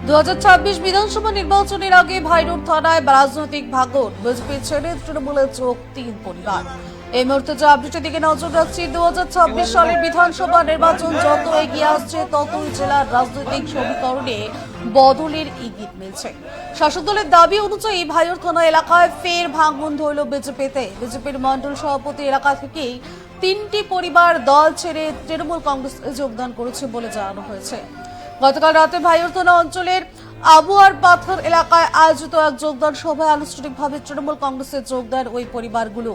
2026 বিধানসভা নির্বাচনের আগে ভাইরোড থানায় রাজনৈতিক ভাঙন, বিজেপি ছেড়ে তৃণমূলে যোগ 3 পরিবার। এই মুহূর্তে যে আপডেটের দিকে নজর রাখছি, 2026 সালের বিধানসভা নির্বাচন যত এগিয়ে আসছে ততই জেলার রাজনৈতিক সমীকরণে বদলের ইঙ্গিত মিলছে। শাসক দলের দাবি অনুযায়ী ভাইরোড থানা এলাকায় ফের ভাঙন ধরল বিজেপিতে। বিজেপির মন্ডল সভাপতি এলাকা থেকেই 3টি পরিবার দল ছেড়ে তৃণমূল কংগ্রেসে যোগদান করেছে বলে জানানো হয়েছে। গতকাল রাতে ভাইরোড থানা অঞ্চলের আবুয়ার পাথর এলাকায় আয়োজিত এক যোগদান সভায় আনুষ্ঠানিকভাবে তৃণমূল কংগ্রেসে যোগ দেন ওই পরিবারগুলো।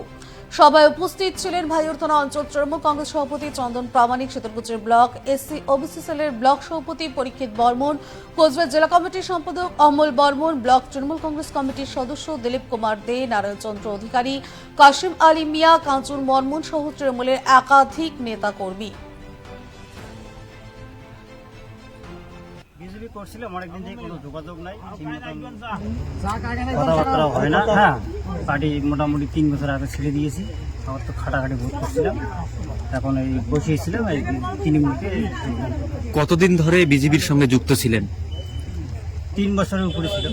সভায় উপস্থিত ছিলেন ভাইরোড থানা অঞ্চল তৃণমূল কংগ্রেস সভাপতি চন্দন প্রামাণিক, শীতলকুচির ব্লক এসসি ওবিসি সেলের ব্লক সভাপতি পরীক্ষিত বর্মন, কোচবিহার জেলা কমিটির সম্পাদক অমল বর্মন, ব্লক তৃণমূল কংগ্রেস কমিটির সদস্য দিলীপ কুমার দে, নারায়ণ চন্দ্র অধিকারী, কাশিম আলী মিয়া, কাঞ্চন বর্মন সহ তৃণমূলের একাধিক নেতা কর্মী। বিজেপি করছিলাম, অনেকদিন থেকে কোনো যোগাযোগ নাই, কথাবার্তা হয় না। হ্যাঁ, পার্টি মোটামুটি 3 বছর আগে ছেড়ে দিয়েছি। আমার তো খাটাখাটি ভোট করছিলাম, এখন এই বসিয়েছিলাম এই তৃণমূলকে। কতদিন ধরে বিজেপির সঙ্গে যুক্ত ছিলেন? 3 বছরের উপরে ছিল।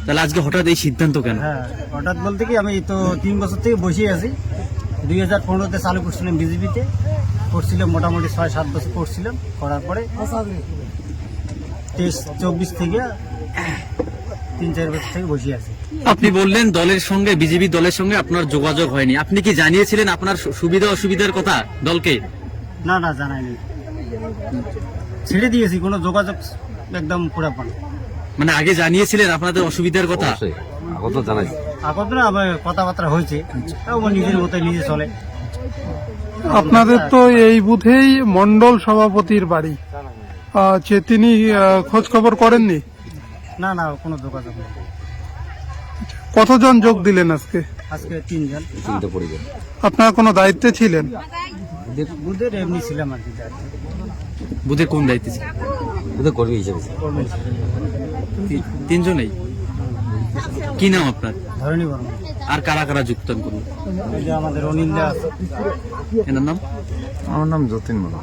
তাহলে আজকে হঠাৎ এই সিদ্ধান্ত কেন? হ্যাঁ, হঠাৎ বলতে কি, আমি তো 3 বছর থেকে বসে আছি। 2015-তে চালু করছিলাম বিজেপিতে, করছিলাম মোটামুটি 6-7 বছর করছিলাম। করার পরে 23-24 থেকে 3-4 বছর থেকে বসে আছি। আপনি বললেন দলের সঙ্গে, বিজেপি দলের সঙ্গে আপনার যোগাযোগ হয়নি। আপনি কি জানিয়েছিলেন আপনার সুবিধা অসুবিধার কথা দলকে? না, জানাইনি, ছেড়ে দিয়েছি, কোনো যোগাযোগ একদম পুরাপুরি। মানে আগে জানিয়েছিলেন আপনাদের অসুবিধার কথা? আগত না, আবার কথাবার্তা হয়েছে, তাও নিজের মতোই নিজে চলে। আপনাদের তো এই বুথেই মন্ডল সভাপতির বাড়ি, তিনি খোঁজ খবর করেননি? না, কোনো যোগাযোগ নেই। কতজন যোগ দিলেন আজকে? আজকে 3 জন। আপনারা কোনো দায়িত্বে ছিলেন? বুধের এমনি ছিলাম আর কি। বুথে কোন দায়িত্বে ছিল? কর্মী ছিলাম। 3 জনেই। কি নাম আপনার? ধরণী বর্মন। আর কারা কারা যুক্তন করুন? এই যে আমাদের অনিন্দা আছে। এনার নাম? আমার নাম যতীন মালা।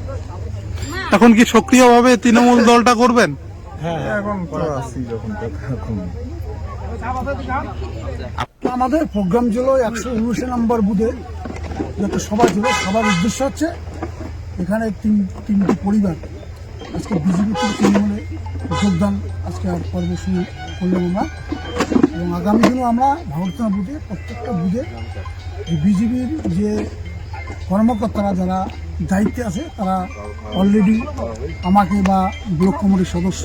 এখন কি সক্রিয়ভাবে তৃণমূল দলটা করবেন? হ্যাঁ, এখন তো আছি যখন এখন আমাদের প্রোগ্রাম ছিল 119 নম্বর বুথে একটা সভা ছিল। সবার উদ্দেশ্য হচ্ছে এখানে তিনটি পরিবার আজকে বিজেপি তৃণমূলে যোগদান আজকে পর্ব শুরু করলাম আমরা। এবং আগামী দিনেও আমরা ভারতীয় বুথে প্রত্যেকটা বুথে বিজেপির যে কর্মকর্তারা যারা দায়িত্বে আছে তারা অলরেডি আমাকে বা ব্লক কমিটির সদস্য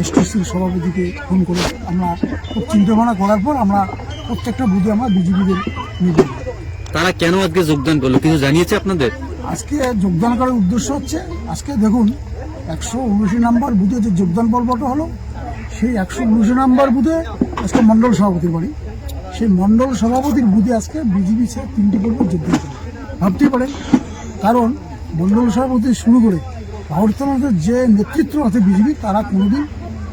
এসটিসির সভাপতিকে ফোন করে আমরা খুব চিন্তাভাবনা করার পর আমরা প্রত্যেকটা বুথে আমরা বিজেপিদের নিয়ে যাব। তারা কেন আজকে যোগদান করলো, কিছু জানিয়েছে আপনাদের? আজকে যোগদান করার উদ্দেশ্য হচ্ছে, আজকে দেখুন 119 নম্বর বুথে যে যোগদান পর্বটা হলো, সেই 119 নম্বর বুথে আজকে মন্ডল সভাপতির বাড়ি। সেই মন্ডল সভাপতির বুথে আজকে বিজেপি 3টি পরিবার যোগদান করে। ভাবতেই পারেন, কারণ মন্ডল সভাপতি শুরু করে ভারতের যে নেতৃত্ব আছে বিজেপি, তারা কোনোদিন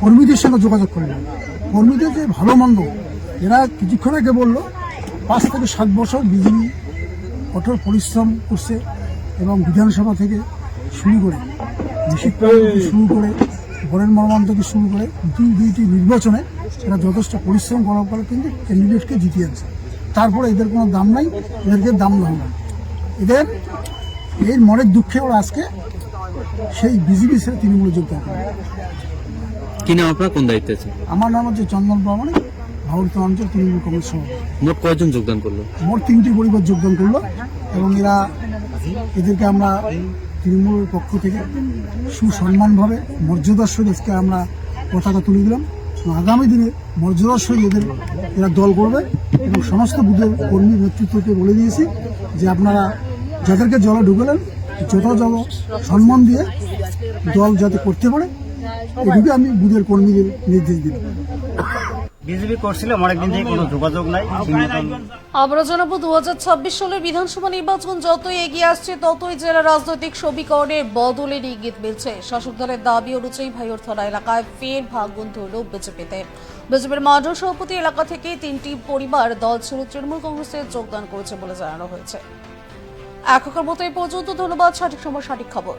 কর্মীদের সঙ্গে যোগাযোগ করে না। কর্মীদের যে ভালো মন্দ, এরা কিছুক্ষণ আগে বললো 5 থেকে 7 বছর বিজেপি কঠোর পরিশ্রম করছে এবং বিধানসভা থেকে শুরু করে নিষিদ্ধ থেকে শুরু করে বরের মর্মান থেকে শুরু করে দুইটি নির্বাচনে এরা যথেষ্ট পরিশ্রম করার পরে কিন্তু ক্যান্ডিডেটকে জিতিয়ে আনছে। তারপরে এদের কোনো দাম নাই, এদেরকে দাম দেওয়া না। এদের এর মনের দুঃখে ওরা আজকে সেই বিজেপি ছেড়ে তৃণমূলে যোগদান করে। কি নাম আপনার, কোন দায়িত্বে আছে? আমার নাম হচ্ছে চন্দন প্রামাণিক, ভারতীয় অঞ্চল তৃণমূল কংগ্রেস সভাপতি। মোট কয়জন যোগদান করলো? মোট 3টি পরিবার যোগদান করলো এবং এদেরকে আমরা তৃণমূলের পক্ষ থেকে সুসম্মানভাবে মর্যাদার সহিত আজকে আমরা পতাকা তুলে দিলাম। আগামী দিনে মর্যাদার সহিত এরা দল করবে এবং সমস্ত বুথের কর্মী নেতৃত্বকে বলে দিয়েছি যে আপনারা যাদেরকে জলে ঢুকলেন যথাযথ সম্মান দিয়ে দল যাতে করতে পারে, এদিকে আমি বুথের কর্মীদের নির্দেশ দিলাম। বিজেপি করছিলাম, অনেকদিন থেকে কোনো যোগাযোগ নাই। আমরা জানাবো, 2026 সালের বিধানসভা নির্বাচন যতই এগিয়ে আসছে ততই জেলা রাজনৈতিক সমীকরণে বদলের ইঙ্গিত মিলছে। শাসক দলের দাবি অনুযায়ী ভাইরোড থানা এলাকায় ফের ভাঙন ধরল বিজেপিতে। বিজেপির মন্ডল সভাপতি এলাকা থেকে 3টি পরিবার দল ছেড়ে তৃণমূল কংগ্রেসে যোগদান করেছে বলে জানানো হয়েছে। এখনকার মতো এই পর্যন্ত। ধন্যবাদ। সঠিক সময় সঠিক খবর।